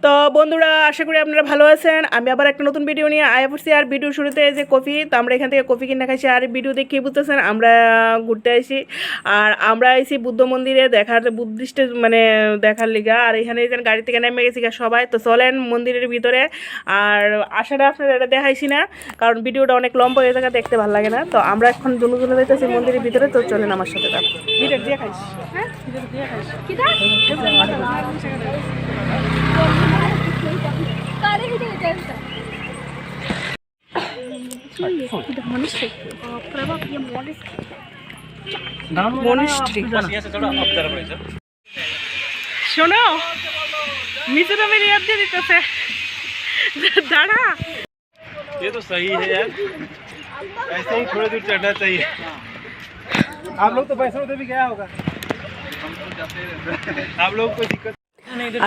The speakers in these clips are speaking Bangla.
তো বন্ধুরা আশা করি আপনারা ভালো আছেন। আমি আবার একটা নতুন ভিডিও নিয়ে আয়া পড়ছি। আর ভিডিও শুরুতে যে কফি, তো আমরা এখান থেকে কফি কিনে খাইছি। আর ভিডিও দেখে বুঝতেছেন আমরা ঘুরতে আসি। আর আমরা আইছি বুদ্ধ মন্দিরে দেখার, বুদ্ধিস্ট মানে দেখার লিগা। আর এখানে যেন গাড়ি থেকে নেমে গেছি সবাই। তো চলেন মন্দিরের ভিতরে। আর আশাটা আপনারা এটা দেখাইছি না, কারণ ভিডিওটা অনেক লম্বা হয়ে থাকা, দেখতে ভালো লাগে না। তো আমরা এখন দুজনে যাইতেছি মন্দিরের ভিতরে। তো চলেন আমার সাথে। ভিডিও দিয়ে খাইছি, হ্যাঁ ভিডিও দিয়ে খাইছি। শোনো, नीचे तो मेरी याद दे दी तो से दाड़ा। ये तो सही है यार, ऐसे ही थोड़ी दूर चढ़ना चाहिए। आप लोग तो वैष्णो देवी गया होगा, आप लोग को दिक्कत।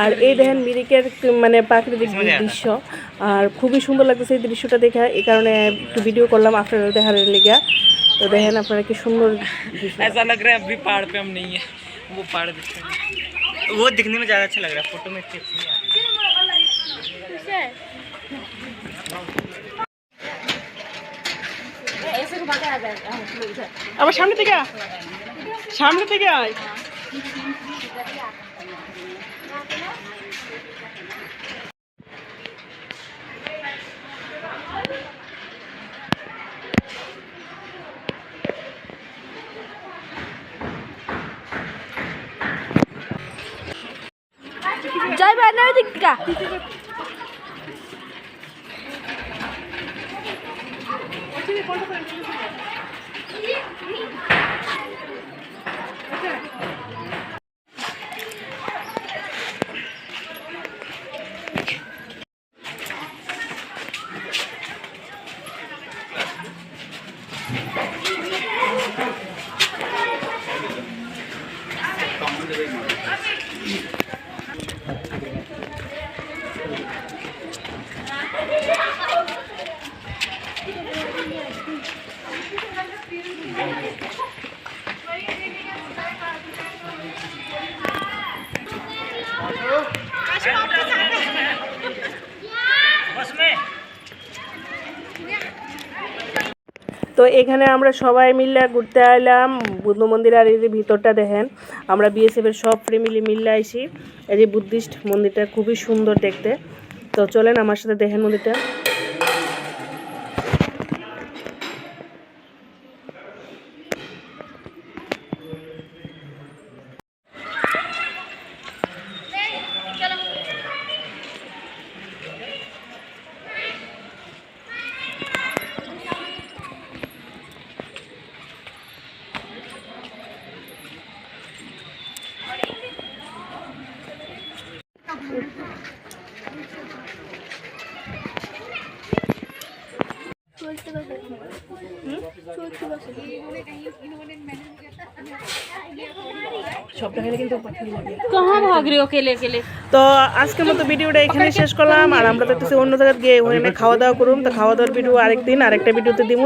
আর এই দেখেন মিরিকের মানে প্রাকৃতিক দৃশ্য, আর খুবই সুন্দর লাগতেছে এই দৃশ্যটা দেখে। এই কারণে একটু ভিডিও করলাম আপনারা দেখার লেগে। তো দেখেন আপনারা কি সুন্দর ऐसा लग रहा है अभी पहाड़ पे हम नहीं है, वो पहाड़ दिखते हैं। वो दिखने में ज़्यादा अच्छा लग रहा है, फोटो में अच्छी नहीं आ আবার সামনে থেকে সামনে থেকে আয়। জয় বান্নার দিকা তো এখানে আমরা সবাই মিলে ঘুরতে এলাম বুদ্ধ মন্দির। আর এই যে ভিতরটা দেখেন, আমরা বিএসএফের সব ফ্যামিলি মিলে আইছি। এই যে বুদ্ধিস্ট মন্দিরটা খুবই সুন্দর দেখতে। তো চলেন আমার সাথে দেখেন মন্দিরটা। कहाँ भाग रहे हो अकेले अकेले। তো আজকের মতো ভিডিওটা এখানে শেষ করলাম। আর আমরা তো অন্য জায়গায় গিয়ে ওখানে খাওয়া দাওয়া করুন। তো খাওয়া দাওয়ার ভিডিও আরেকদিন আরেকটা ভিডিওতে দিব।